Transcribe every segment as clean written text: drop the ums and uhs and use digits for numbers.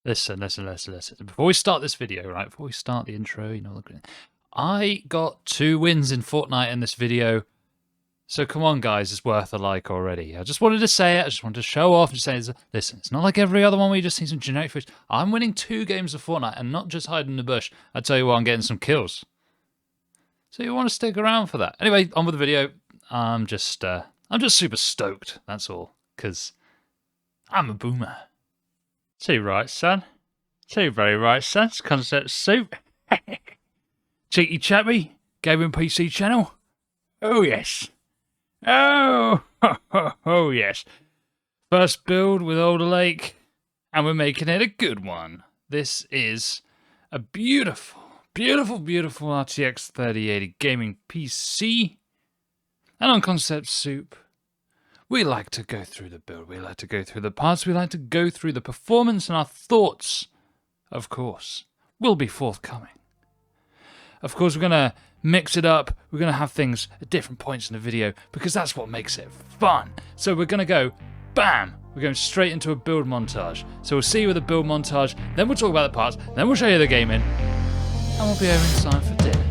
Listen. Before we start this video, right? Before we start the intro, I got 2 wins in Fortnite in this video. So come on, guys, it's worth a like already. I just wanted to say it. I just wanted to show off and say, listen, it's not like every other one where you just see some generic footage. I'm winning 2 games of Fortnite and not just hiding in the bush. I tell you what, I'm getting some kills. So you want to stick around for that. Anyway, on with the video. I'm just super stoked. That's all, because I'm a boomer. Too right, son. Too very right, son. It's Concept Soup. Cheeky chappy. Gaming PC channel. Oh, yes. Oh, yes. First build with Alder Lake, and we're making it a good one. This is a beautiful RTX 3080 gaming PC. And on Concept Soup, we like to go through the build, we like to go through the parts, we like to go through the performance, and our thoughts, of course, will be forthcoming. Of course, we're going to mix it up, we're going to have things at different points in the video, because that's what makes it fun. So we're going to go, bam, we're going straight into a build montage. So we'll see you with a build montage, then we'll talk about the parts, then we'll show you the gaming, and we'll be over in time for dinner.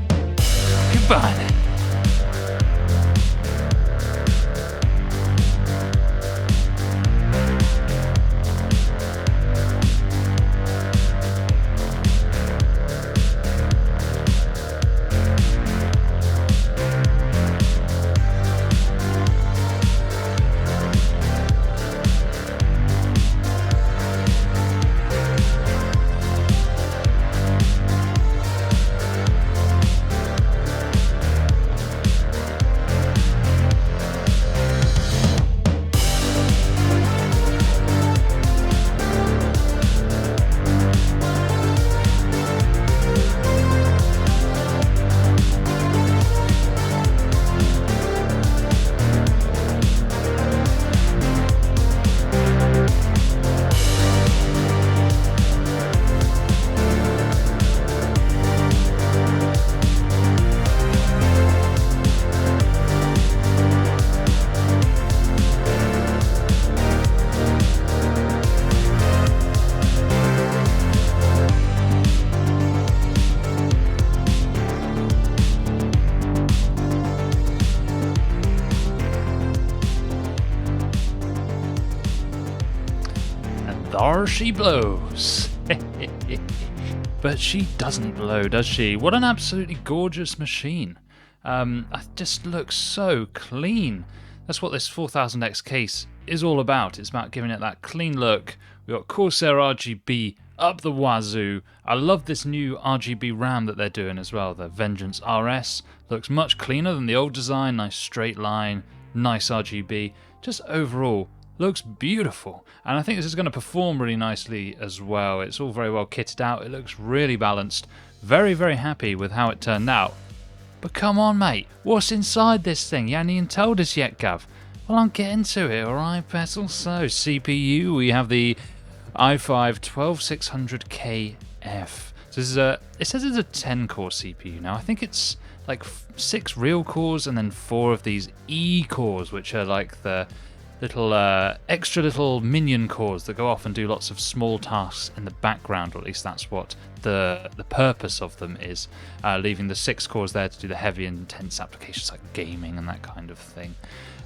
Goodbye then. There she blows. But she doesn't blow, does she? What an absolutely gorgeous machine. It just looks so clean. That's what this 4000X case is all about. It's about giving it that clean look. We've got Corsair RGB up the wazoo. I love this new RGB RAM that they're doing as well. The Vengeance RS looks much cleaner than the old design. Nice straight line, nice RGB. Just overall, looks beautiful, and I think this is going to perform really nicely as well. It's all very well kitted out, it looks really balanced. Very happy with how it turned out. But come on, mate, what's inside this thing? You haven't even told us yet, Gav. Well, I'm getting to it, alright, Petal. So, CPU, we have the i5 12600KF. So this is it says it's a 10-core CPU now. I think it's like 6 real cores and then 4 of these E cores, which are like the little extra little minion cores that go off and do lots of small tasks in the background, or at least that's what the purpose of them is, leaving the 6 cores there to do the heavy intense applications like gaming and that kind of thing.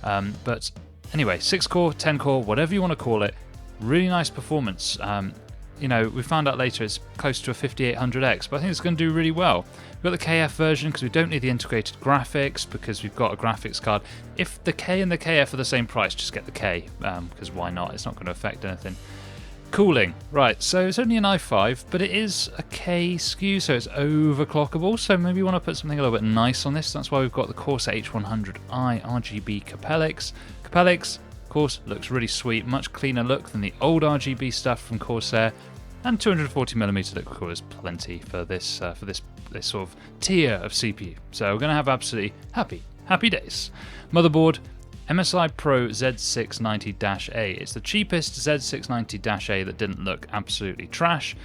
But anyway, 6 core, 10 core, whatever you want to call it, really nice performance. You know, we found out later it's close to a 5800X, but I think it's going to do really well. We've got the KF version because we don't need the integrated graphics because we've got a graphics card. If the K and the KF are the same price, just get the K, because why not? It's not going to affect anything. Cooling. Right, so it's only an i5, but it is a K SKU, so it's overclockable, so maybe you want to put something a little bit nice on this. That's why we've got the Corsair H100i RGB Capellix. Capellix, of course, looks really sweet, much cleaner look than the old RGB stuff from Corsair, and 240mm liquid cooler is plenty for this sort of tier of CPU. So we're going to have absolutely happy days. Motherboard, MSI Pro Z690-A. It's the cheapest Z690-A that didn't look absolutely trash.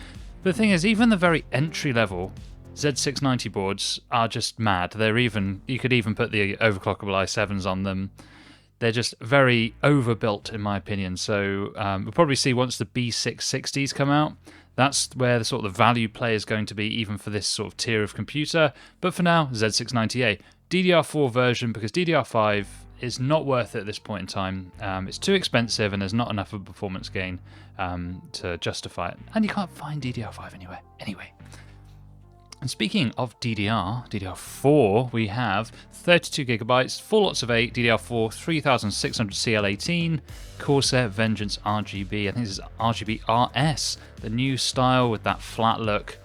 But the thing is, even the very entry-level Z690 boards are just mad. You could even put the overclockable i7s on them. They're just very overbuilt, in my opinion. So we'll probably see once the B660s come out, That's where the sort of the value play is going to be, even for this sort of tier of computer. But for now, Z690A. DDR4 version, because DDR5 is not worth it at this point in time. It's too expensive and there's not enough of a performance gain to justify it. And you can't find DDR5 anywhere. Anyway. And speaking of DDR4, we have 32 gigabytes, 4 lots of 8, DDR4 3600 CL18, Corsair Vengeance RGB. I think this is RGB RS, the new style with that flat look.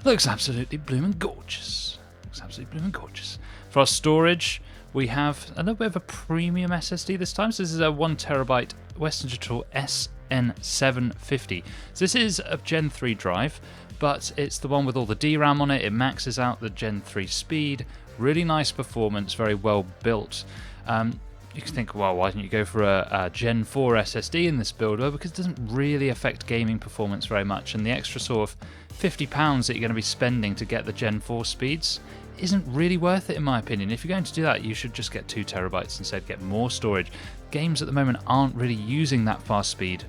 Looks absolutely blooming gorgeous. Looks absolutely blooming gorgeous. For our storage, we have a little bit of a premium SSD this time. So this is a 1TB Western Digital SN750. So this is a Gen 3 drive, but it's the one with all the DRAM on it. It maxes out the Gen 3 speed. Really nice performance, very well built. You can think, well, why didn't you go for a Gen 4 SSD in this build? Well, because it doesn't really affect gaming performance very much, and the extra sort of £50 that you're going to be spending to get the Gen 4 speeds isn't really worth it, in my opinion. If you're going to do that, you should just get 2 terabytes instead, get more storage. Games at the moment aren't really using that fast speed,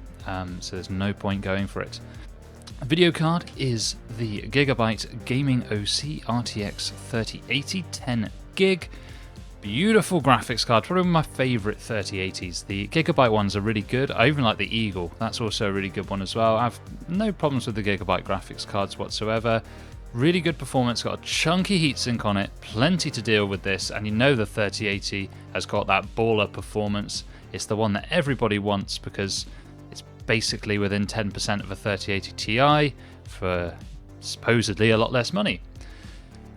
so there's no point going for it. A video card is the Gigabyte Gaming OC RTX 3080 10 gig. Beautiful graphics card, probably one of my favourite 3080s. The Gigabyte ones are really good. I even like the Eagle, that's also a really good one as well. I have no problems with the Gigabyte graphics cards whatsoever. Really good performance, got a chunky heatsink on it, plenty to deal with this, and you know the 3080 has got that baller performance. It's the one that everybody wants because it's basically within 10% of a 3080 Ti for supposedly a lot less money.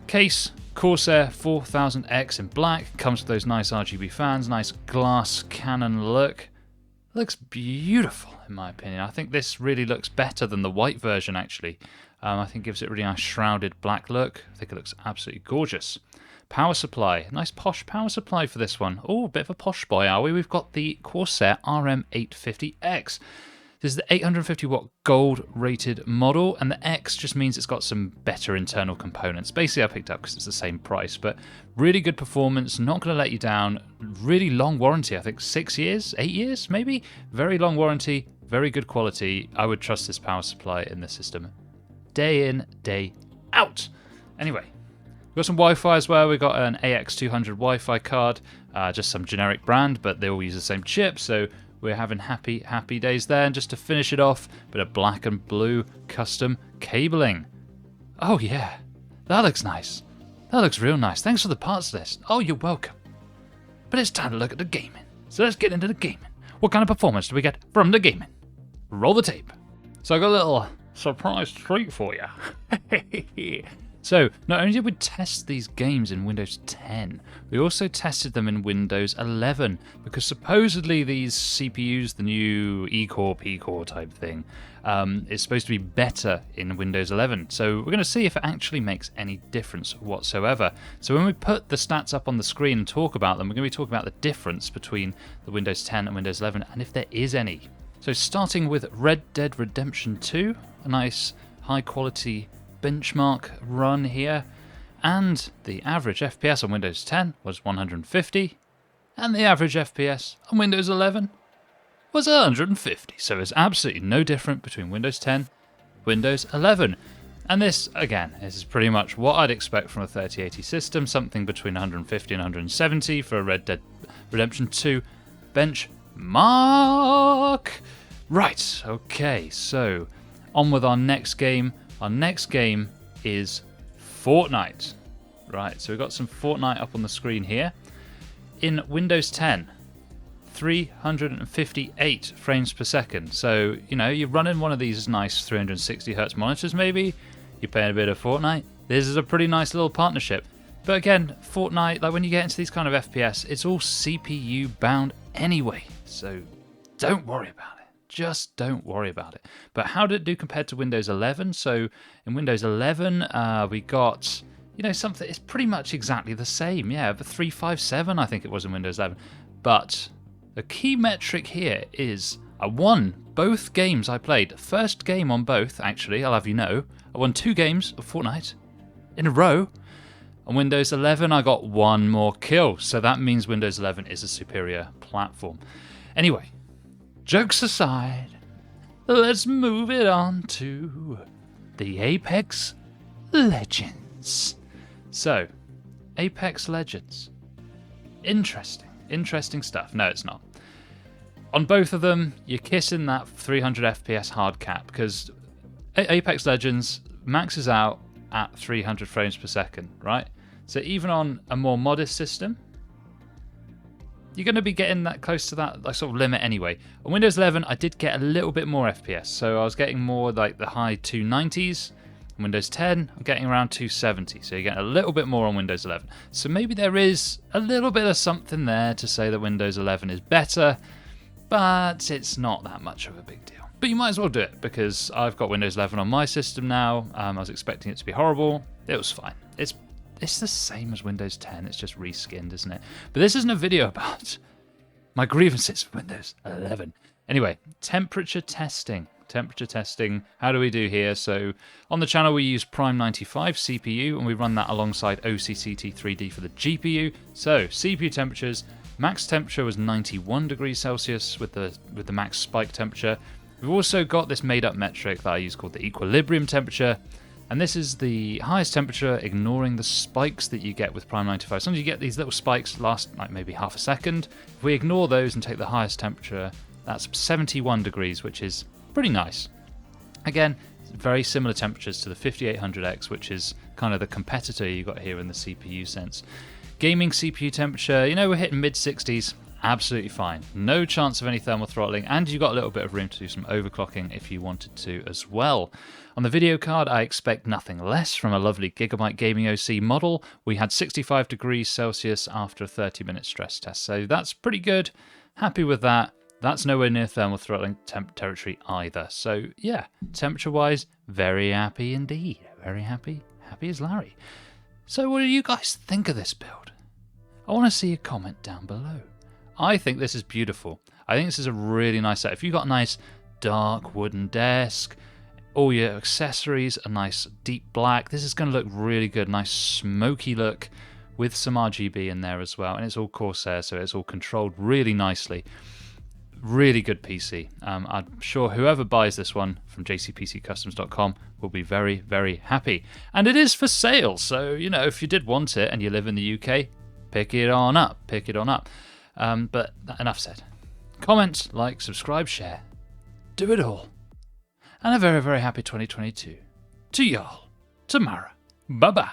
Case, Corsair 4000X in black, comes with those nice RGB fans, nice glass cannon look. Looks beautiful in my opinion. I think this really looks better than the white version actually. I think it gives it a really nice shrouded black look. I think it looks absolutely gorgeous. Power supply, nice posh power supply for this one. Oh, a bit of a posh boy, are we? We've got the Corsair RM850X. This is the 850 watt gold rated model, and the X just means it's got some better internal components. Basically, I picked up because it's the same price, but really good performance, not going to let you down. Really long warranty, I think 6 years, 8 years maybe? Very long warranty, very good quality. I would trust this power supply in the system day in, day out. Anyway, we've got some Wi-Fi as well. We've got an AX200 Wi-Fi card, just some generic brand, but they all use the same chip, so we're having happy days there. And just to finish it off, a bit of black and blue custom cabling. Oh yeah, that looks nice. That looks real nice. Thanks for the parts list. Oh, you're welcome. But it's time to look at the gaming. So let's get into the gaming. What kind of performance do we get from the gaming? Roll the tape. So I got a little surprise treat for you. So, not only did we test these games in Windows 10, we also tested them in Windows 11, because supposedly these CPUs, the new E-Core, P-Core type thing, is supposed to be better in Windows 11. So we're going to see if it actually makes any difference whatsoever. So when we put the stats up on the screen and talk about them, we're going to be talking about the difference between the Windows 10 and Windows 11, and if there is any. So starting with Red Dead Redemption 2, a nice high-quality benchmark run here, and the average FPS on Windows 10 was 150, and the average FPS on Windows 11 was 150. So it's absolutely no different between Windows 10 and Windows 11. And this, again, is pretty much what I'd expect from a 3080 system, something between 150 and 170 for a Red Dead Redemption 2 benchmark. Right, okay, so on with our next game. Our next game is Fortnite. Right, so we've got some Fortnite up on the screen here. In Windows 10, 358 frames per second. So, you know, you're running one of these nice 360 hertz monitors maybe, you're playing a bit of Fortnite. This is a pretty nice little partnership. But again, Fortnite, like when you get into these kind of FPS, it's all CPU bound anyway. So don't worry about it. Just don't worry about it. But how did it do compared to Windows 11? So in Windows 11, we got, you know, something, it's pretty much exactly the same. Yeah, but 357, I think it was in Windows 11. But the key metric here is I won both games I played. First game on both, actually, I'll have you know. I won 2 games of Fortnite in a row. On Windows 11, I got 1 more kill. So that means Windows 11 is a superior platform. Anyway, jokes aside, let's move it on to the Apex Legends. So, Apex Legends. Interesting stuff. No, it's not. On both of them, you're kissing that 300 FPS hard cap because Apex Legends maxes out at 300 frames per second, right? So even on a more modest system, you're going to be getting that close to that sort of limit anyway. On Windows 11, I did get a little bit more FPS, so I was getting more like the high 290s. On Windows 10, I'm getting around 270, so you're getting a little bit more on Windows 11. So maybe there is a little bit of something there to say that Windows 11 is better, but it's not that much of a big deal. But you might as well do it, because I've got Windows 11 on my system now. I was expecting it to be horrible. It was fine. It's the same as Windows 10. It's just reskinned, isn't it? But this isn't a video about my grievances with Windows 11. Anyway, temperature testing. How do we do here? So on the channel we use Prime 95 CPU, and we run that alongside OCCT3D for the GPU. So CPU temperatures, max temperature was 91 degrees Celsius with the max spike temperature. We've also got this made up metric that I use called the equilibrium temperature. And this is the highest temperature, ignoring the spikes that you get with Prime 95. Sometimes you get these little spikes last like maybe half a second. If we ignore those and take the highest temperature, that's 71 degrees, which is pretty nice. Again, very similar temperatures to the 5800X, which is kind of the competitor you got here in the CPU sense. Gaming CPU temperature, we're hitting mid-60s. Absolutely fine. No chance of any thermal throttling, and you've got a little bit of room to do some overclocking if you wanted to as well. On the video card, I expect nothing less from a lovely Gigabyte Gaming OC model. We had 65 degrees Celsius after a 30-minute stress test, so that's pretty good. Happy with that. That's nowhere near thermal throttling territory either. So yeah, temperature-wise, very happy indeed. Very happy. Happy as Larry. So what do you guys think of this build? I want to see a comment down below. I think this is beautiful. I think this is a really nice set. If you've got a nice dark wooden desk, all your accessories, a nice deep black, this is going to look really good. Nice smoky look with some RGB in there as well. And it's all Corsair, so it's all controlled really nicely. Really good PC. I'm sure whoever buys this one from jcpccustoms.com will be very, very happy. And it is for sale, so, if you did want it and you live in the UK, pick it on up. But enough said. Comment, like, subscribe, share. Do it all. And a very, very happy 2022 to y'all tomorrow. Bye-bye.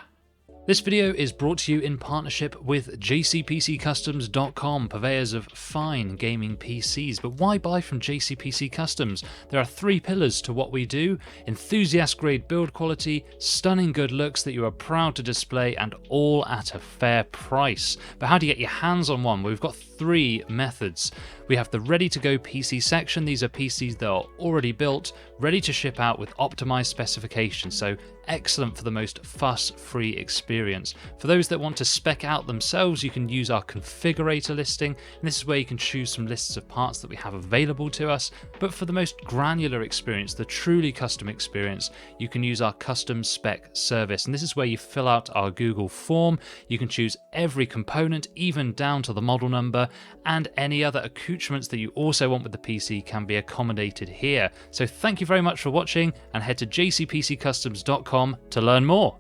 This video is brought to you in partnership with JCPCcustoms.com, purveyors of fine gaming PCs. But why buy from JCPC Customs? There are 3 pillars to what we do: enthusiast-grade build quality, stunning good looks that you are proud to display, and all at a fair price. But how do you get your hands on one? Well, we've got 3 methods. We have the ready-to-go PC section. These are PCs that are already built, ready to ship out with optimized specifications, so excellent for the most fuss-free experience. For those that want to spec out themselves, you can use our configurator listing, and this is where you can choose some lists of parts that we have available to us. But for the most granular experience, the truly custom experience, you can use our Custom Spec service, and this is where you fill out our Google form. You can choose every component, even down to the model number, and any other accoutrements that you also want with the PC can be accommodated here. So thank you very much for watching, and head to jcpccustoms.com to learn more.